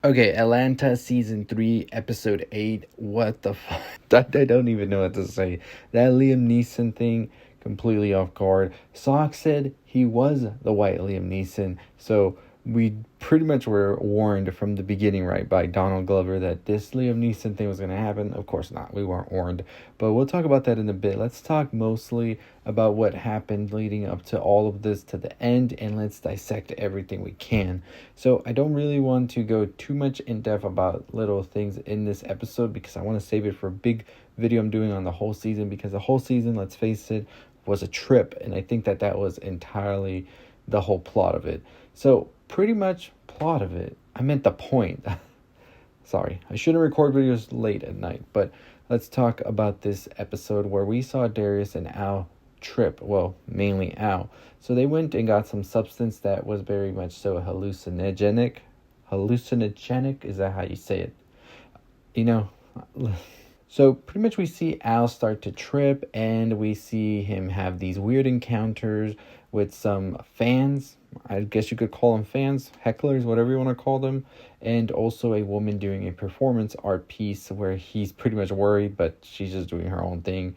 Okay, Atlanta season 3, episode 8. What the fuck? I don't even know what to say. That Liam Neeson thing, completely off guard. Sock said he was the white Liam Neeson, so we pretty much were warned from the beginning, right, by Donald Glover that this Liam Neeson thing was going to happen. Of course not. We weren't warned. But we'll talk about that in a bit. Let's talk mostly about what happened leading up to all of this to the end, and let's dissect everything we can. So I don't really want to go too much in depth about little things in this episode because I want to save it for a big video I'm doing on the whole season, because the whole season, let's face it, was a trip, and I think that was entirely the whole plot of it. So pretty much plot of it. I meant the point. Sorry, I shouldn't record videos late at night, but let's talk about this episode where we saw Darius and Al trip. Well, mainly Al. So they went and got some substance that was very much so hallucinogenic. Hallucinogenic, is that how you say it? You know, so pretty much we see Al start to trip, and we see him have these weird encounters with some fans. I guess you could call them fans, hecklers, whatever you want to call them. And also a woman doing a performance art piece where he's pretty much worried, but she's just doing her own thing.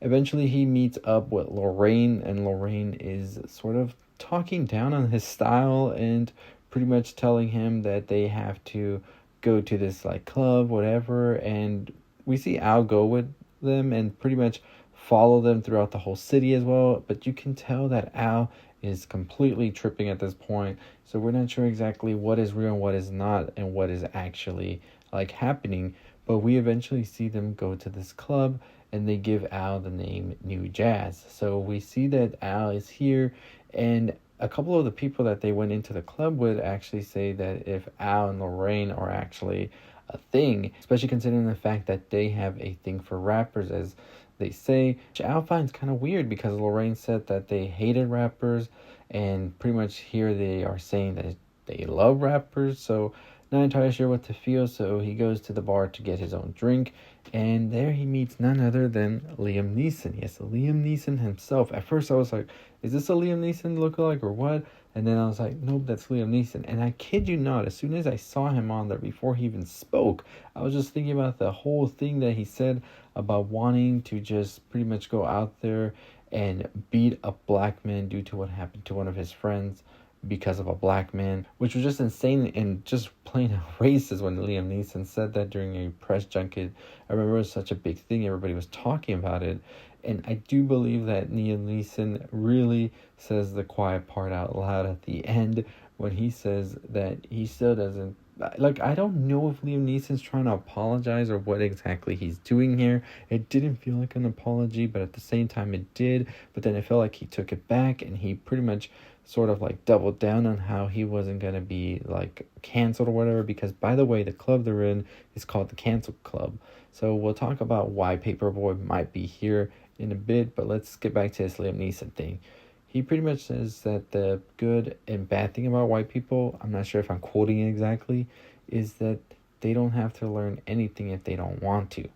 Eventually he meets up with Lorraine, and Lorraine is sort of talking down on his style and pretty much telling him that they have to go to this like club, whatever. And we see Al go with them and pretty much follow them throughout the whole city as well. But you can tell that Al is completely tripping at this point. So we're not sure exactly what is real and what is not, and what is actually like happening. But we eventually see them go to this club, and they give Al the name New Jazz. So we see that Al is here, and a couple of the people that they went into the club with actually say that if Al and Lorraine are actually a thing, especially considering the fact that they have a thing for rappers, as they say, which Al finds kind of weird because Lorraine said that they hated rappers, and pretty much here they are saying that they love rappers. So not entirely sure what to feel, so he goes to the bar to get his own drink, and there he meets none other than Liam Neeson. Yes, Liam Neeson himself. At first I was like, is this a Liam Neeson lookalike or what? And then I was like, nope, that's Liam Neeson. And I kid you not, as soon as I saw him on there, before he even spoke, I was just thinking about the whole thing that he said about wanting to just pretty much go out there and beat a black man due to what happened to one of his friends because of a black man, which was just insane and just plain out racist when Liam Neeson said that during a press junket. I remember it was such a big thing, everybody was talking about it. And I do believe that Liam Neeson really says the quiet part out loud at the end when he says that he still doesn't, like, I don't know if Liam Neeson's trying to apologize or what exactly he's doing here. It didn't feel like an apology, but at the same time it did. But then it felt like he took it back, and he pretty much sort of like doubled down on how he wasn't going to be like canceled or whatever, because by the way, the club they're in is called the Cancel Club. So we'll talk about why Paperboy might be here in a bit, but let's get back to this Liam Neeson thing. He pretty much says that the good and bad thing about white people, I'm not sure if I'm quoting it exactly, is that they don't have to learn anything if they don't want to.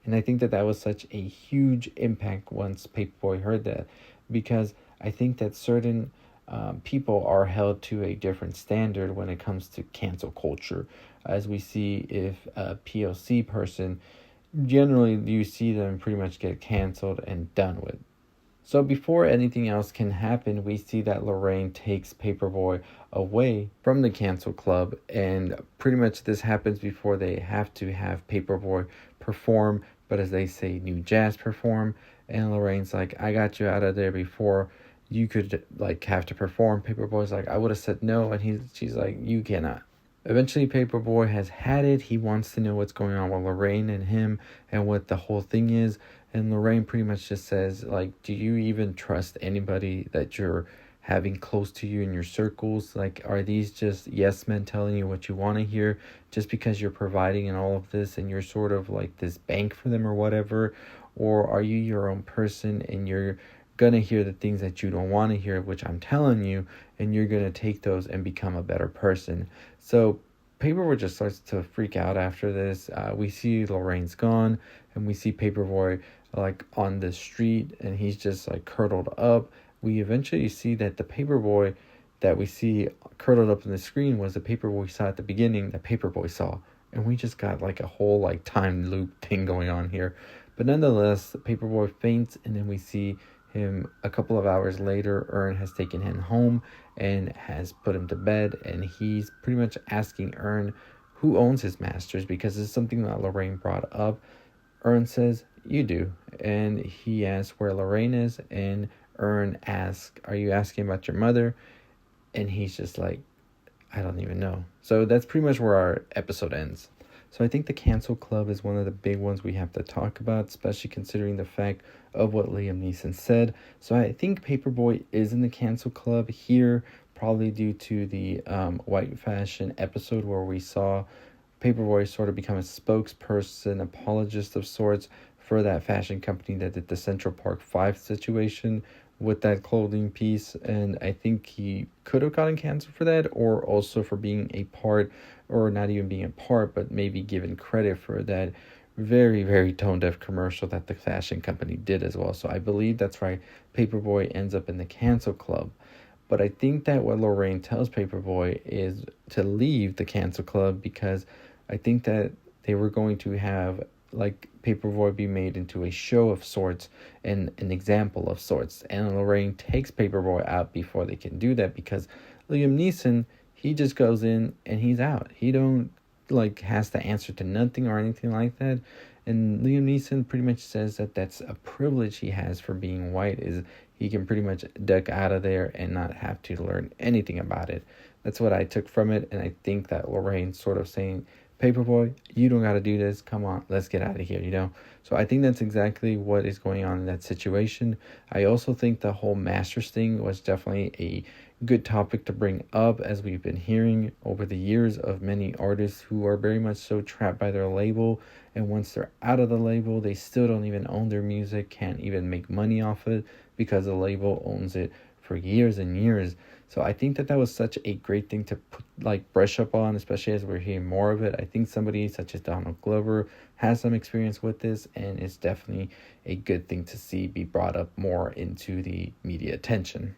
And I think that was such a huge impact once Paperboy heard that, because I think that certain people are held to a different standard when it comes to cancel culture. As we see, if a POC person, generally you see them pretty much get canceled and done with. So before anything else can happen, we see that Lorraine takes Paperboy away from the Cancel Club, and pretty much this happens before they have to have Paperboy perform, but as they say, New Jazz perform. And Lorraine's like, I got you out of there before you could like have to perform. Paperboy's like, I would have said no, and she's like, you cannot. Eventually Paperboy has had it. He wants to know what's going on with Lorraine and him and what the whole thing is. And Lorraine pretty much just says, like, do you even trust anybody that you're having close to you in your circles? Like, are these just yes men telling you what you want to hear just because you're providing and all of this and you're sort of like this bank for them or whatever? Or are you your own person and you're gonna hear the things that you don't want to hear, which I'm telling you, and you're gonna take those and become a better person? So Paperboy just starts to freak out after this. We see Lorraine's gone, and we see Paperboy like on the street, and he's just like curled up. We eventually see that the Paperboy that we see curled up on the screen was the Paperboy we saw at the beginning that Paperboy saw. And we just got like a whole like time loop thing going on here. But nonetheless, the Paperboy faints, and then we see him a couple of hours later. Ern has taken him home and has put him to bed, and he's pretty much asking Ern who owns his masters, because it's something that Lorraine brought up. Ern says, "You do." And he asks where Lorraine is, and Ern asks, "Are you asking about your mother?" And he's just like, "I don't even know." So that's pretty much where our episode ends. So I think the Cancel Club is one of the big ones we have to talk about, especially considering the fact of what Liam Neeson said. So I think Paperboy is in the Cancel Club here, probably due to the white fashion episode where we saw Paperboy sort of become a spokesperson, apologist of sorts for that fashion company that did the Central Park 5 situation with that clothing piece. And I think he could have gotten canceled for that, or also for being a part, or not even being a part, but maybe given credit for that very, very tone-deaf commercial that the fashion company did as well. So I believe that's why Paperboy ends up in the Cancel Club. But I think that what Lorraine tells Paperboy is to leave the Cancel Club, because I think that they were going to have like Paperboy be made into a show of sorts and an example of sorts. And Lorraine takes Paperboy out before they can do that, because Liam Neeson, he just goes in and he's out. He don't like has to answer to nothing or anything like that. And Liam Neeson pretty much says that that's a privilege he has for being white, is he can pretty much duck out of there and not have to learn anything about it. That's what I took from it. And I think that Lorraine's sort of saying, "Paperboy, you don't got to do this. Come on, let's get out of here," you know? So I think that's exactly what is going on in that situation. I also think the whole Masters thing was definitely a good topic to bring up, as we've been hearing over the years of many artists who are very much so trapped by their label. And once they're out of the label, they still don't even own their music, can't even make money off it, because the label owns it for years and years. So I think that was such a great thing to put, like, brush up on, especially as we're hearing more of it. I think somebody such as Donald Glover has some experience with this, and it's definitely a good thing to see be brought up more into the media attention.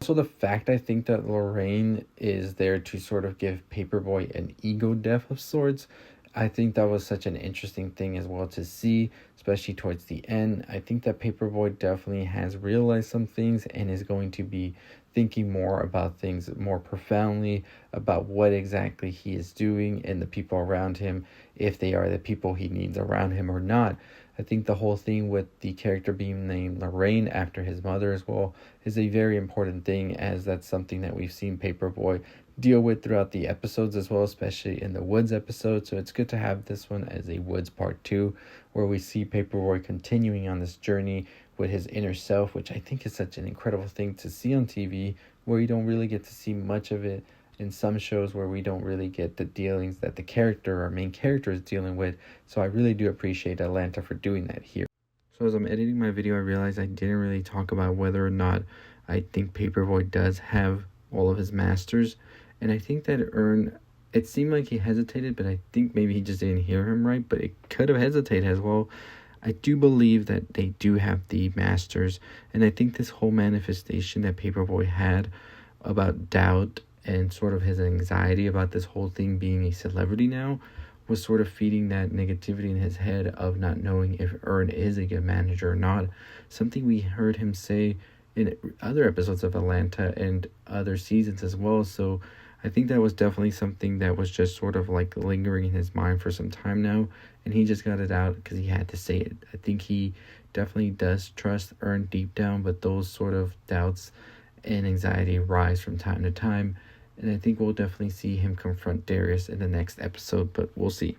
Also, the fact I think that Lorraine is there to sort of give Paperboy an ego death of sorts, I think that was such an interesting thing as well to see, especially towards the end. I think that Paperboy definitely has realized some things and is going to be thinking more about things more profoundly, about what exactly he is doing and the people around him, if they are the people he needs around him or not. I think the whole thing with the character being named Lorraine after his mother as well is a very important thing, as that's something that we've seen Paperboy deal with throughout the episodes as well, especially in the Woods episode. So it's good to have this one as a Woods part 2, where we see Paperboy continuing on this journey with his inner self, which I think is such an incredible thing to see on TV, where you don't really get to see much of it in some shows, where we don't really get the dealings that the character or main character is dealing with. So I really do appreciate Atlanta for doing that here. So as I'm editing my video, I realized I didn't really talk about whether or not I think Paperboy does have all of his masters. And I think that it seemed like he hesitated, but I think maybe he just didn't hear him right, but it could have hesitated as well. I do believe that they do have the masters, and I think this whole manifestation that Paperboy had about doubt and sort of his anxiety about this whole thing being a celebrity now was sort of feeding that negativity in his head of not knowing if Ern is a good manager or not. Something we heard him say in other episodes of Atlanta and other seasons as well. So I think that was definitely something that was just sort of like lingering in his mind for some time now, and he just got it out because he had to say it. I think he definitely does trust Ern deep down, but those sort of doubts and anxiety rise from time to time, and I think we'll definitely see him confront Darius in the next episode, but we'll see.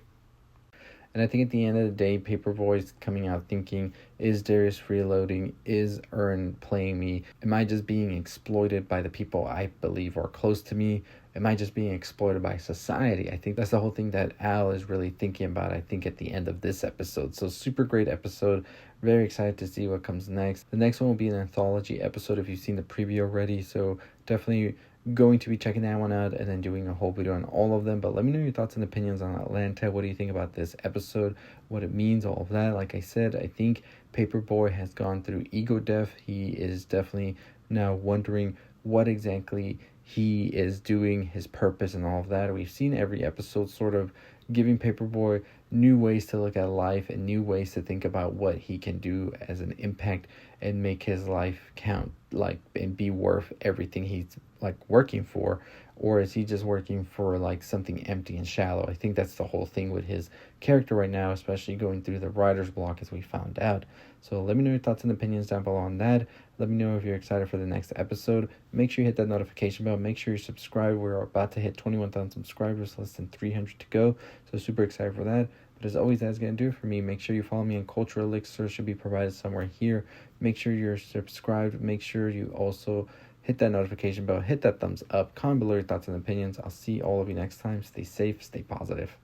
And I think at the end of the day, Paperboy's coming out thinking, is Darius freeloading? Is Ern playing me? Am I just being exploited by the people I believe are close to me? Am I just being exploited by society? I think that's the whole thing that Al is really thinking about, I think, at the end of this episode. So super great episode. Very excited to see what comes next. The next one will be an anthology episode if you've seen the preview already. So definitely going to be checking that one out and then doing a whole video on all of them. But let me know your thoughts and opinions on Atlanta. What do you think about this episode? What it means, all of that. Like I said, I think Paperboy has gone through ego death. He is definitely now wondering what exactly he is doing his purpose and all of that. We've seen every episode sort of giving Paperboy new ways to look at life and new ways to think about what he can do as an impact and make his life count, like, and be worth everything he's like working for. Or is he just working for like something empty and shallow? I think that's the whole thing with his character right now, especially going through the writer's block, as we found out. So let me know your thoughts and opinions down below on that. Let me know if you're excited for the next episode. Make sure you hit that notification bell. Make sure you subscribe. We're about to hit 21,000 subscribers, less than 300 to go. So super excited for that. But as always, that's going to do it for me. Make sure you follow me on Culture Elixir. Should be provided somewhere here. Make sure you're subscribed. Make sure you also hit that notification bell. Hit that thumbs up. Comment below your thoughts and opinions. I'll see all of you next time. Stay safe. Stay positive.